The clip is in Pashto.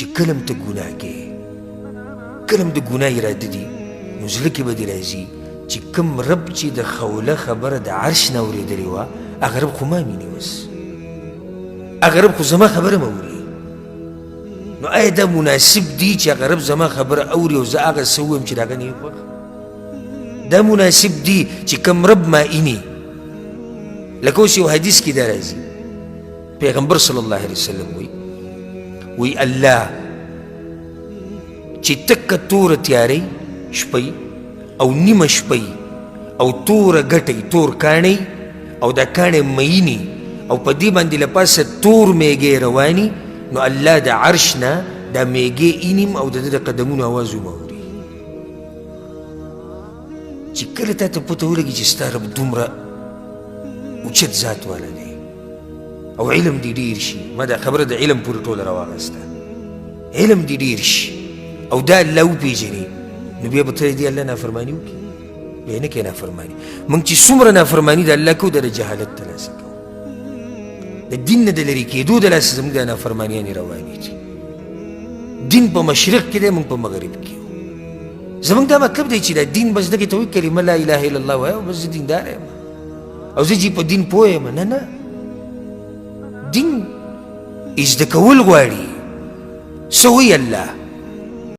چې کلم ته ګناه کوې، کلم د ګناه اراده دي، نو زړه کې به دې راځي چې کوم رب چې د خوله خبره د عرش نه اورېدلې وه، هغه رب خو ما ویني اوس، هغه رب خو زما خبره مه اوري. نو آیا دا مناسب دی چې هغه رب زما خبره اوري او زه هغه څه ووایم چې د هغه نه یم خوښ؟ دا مناسب دی چې کوم رب ما ایني؟ لکه اوس یو حدیث کې دا راځي، پیغمبر صلی الله علیه وسلم وی الله چې تکه توره تیارۍ شپی او نیمه شپی او توره ګټی تور کاڼی او دا کاڼی مینی او په دې باندې له پاسه تور میږی رواني، نو الله د عرش نه دا میږی اینیم او د ده د قدمونو اواز وموري. چې کله تا ته پته ولګي چې ستا رب دومره اوچت ذات والا دی او علم دې ډېر شي، ما دا خبره د علم پورې ټوله راواغسته، علم دې ډېر شي او دا الله وپېژنې، نو بیا به ته دې الله نافرماني وکړي؟ بیا نه کوې نافرماني. موږ چې څومره نافرماني د الله کوو، دا د جهالت د لاسه کوو، د دین نه د لرې کېدو د لاسه زموږ دا نافرمانیانې روانې دي. دین په مشرق کې دی، موږ په مغرب کې یو. زموږ دا مطلب دی چې دا دین بس دغې ته وایي کلمه لا اله الا الله وایه او بس زه دیندار یم او زه چې په دین پوه یم. نه نه، دین زده کول غواړي. څه وایي الله؟